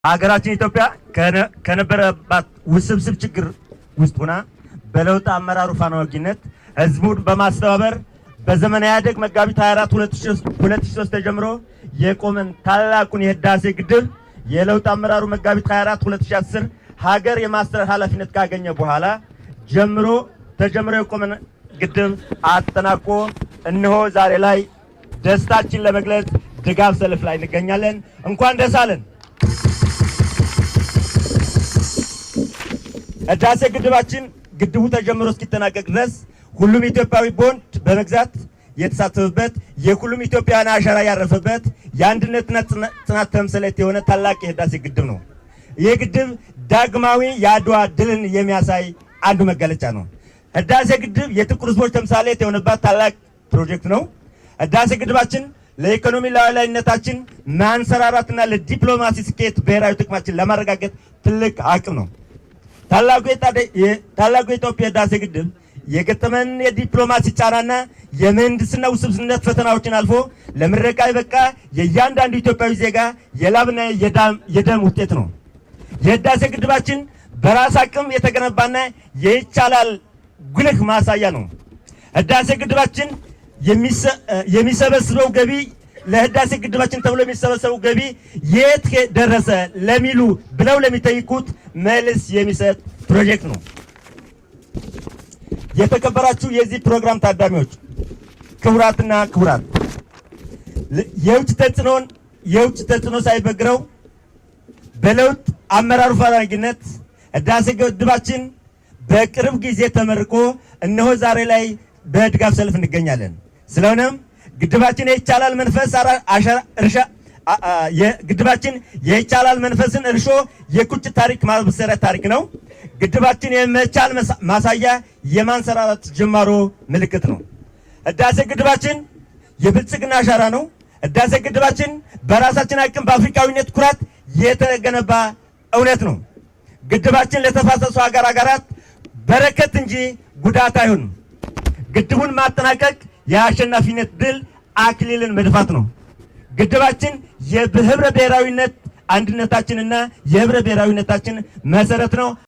ሀገራችን ኢትዮጵያ ከነበረባት ውስብስብ ችግር ውስጥ ሆና በለውጥ አመራሩ ፋና ወጊነት ህዝቡን በማስተባበር በዘመነ ኢህአዴግ መጋቢት 24 2003 ተጀምሮ የቆመን ታላቁን የህዳሴ ግድብ የለውጥ አመራሩ መጋቢት 24 2010 ሀገር የማስተዳደር ኃላፊነት ካገኘ በኋላ ተጀምሮ የቆመን ግድብ አጠናቆ እነሆ ዛሬ ላይ ደስታችን ለመግለጽ ድጋፍ ሰልፍ ላይ እንገኛለን። እንኳን ደስ አለን። ህዳሴ ግድቡ ተጀምሮ እስኪጠናቀቅ ድረስ ሁሉም ኢትዮጵያዊ ቦንድ በመግዛት የተሳተፈበት የሁሉም ኢትዮጵያውያን አሻራ ያረፈበት የአንድነትና ጽናት ተምሳሌት የሆነ ታላቅ የህዳሴ ግድብ ነው። ይህ ግድብ ዳግማዊ የአድዋ ድልን የሚያሳይ አንዱ መገለጫ ነው። ህዳሴ ግድብ የጥቁር ህዝቦች ተምሳሌት የሆነበት ታላቅ ፕሮጀክት ነው። ህዳሴ ግድባችን ለኢኮኖሚ ሉዓላዊነታችን ማንሰራራትና ለዲፕሎማሲ ስኬት ብሔራዊ ጥቅማችን ለማረጋገጥ ትልቅ አቅም ነው። ታላቁ የኢትዮጵያ ህዳሴ ግድብ የገጠመን የዲፕሎማሲ ጫናና የምህንድስና ውስብስብነት ፈተናዎችን አልፎ ለምረቃ የበቃ የእያንዳንዱ ኢትዮጵያዊ ዜጋ የላብና የደም ውጤት ነው። የህዳሴ ግድባችን በራስ አቅም የተገነባና የይቻላል ጉልህ ማሳያ ነው። ህዳሴ ግድባችን የሚሰበስበው ገቢ ለህዳሴ ግድባችን ተብሎ የሚሰበሰበው ገቢ የት ደረሰ ለሚሉ ብለው ለሚጠይቁት መልስ የሚሰጥ ፕሮጀክት ነው። የተከበራችሁ የዚህ ፕሮግራም ታዳሚዎች፣ ክቡራትና ክቡራት፣ የውጭ ተጽዕኖ ሳይበግረው በለውጥ አመራሩ ፋና ወጊነት ህዳሴ ግድባችን በቅርብ ጊዜ ተመርቆ እነሆ ዛሬ ላይ በድጋፍ ሰልፍ እንገኛለን። ስለሆነም ግድባችን የይቻላል መንፈስ ግድባችን የይቻላል መንፈስን እርሾ የቁጭት ታሪክ ማብሰሪያ ታሪክ ነው። ግድባችን የመቻል ማሳያ የማንሰራራት ጅማሮ ምልክት ነው። ህዳሴ ግድባችን የብልጽግና አሻራ ነው። ህዳሴ ግድባችን በራሳችን አቅም በአፍሪካዊነት ኩራት የተገነባ እውነት ነው። ግድባችን ለተፋሰሱ ሀገራት በረከት እንጂ ጉዳት አይሆንም። ግድቡን ማጠናቀቅ የአሸናፊነት ድል አክሊልን መድፋት ነው። ግድባችን የህብረ ብሔራዊነት አንድነታችንና የህብረ ብሔራዊነታችን መሰረት ነው።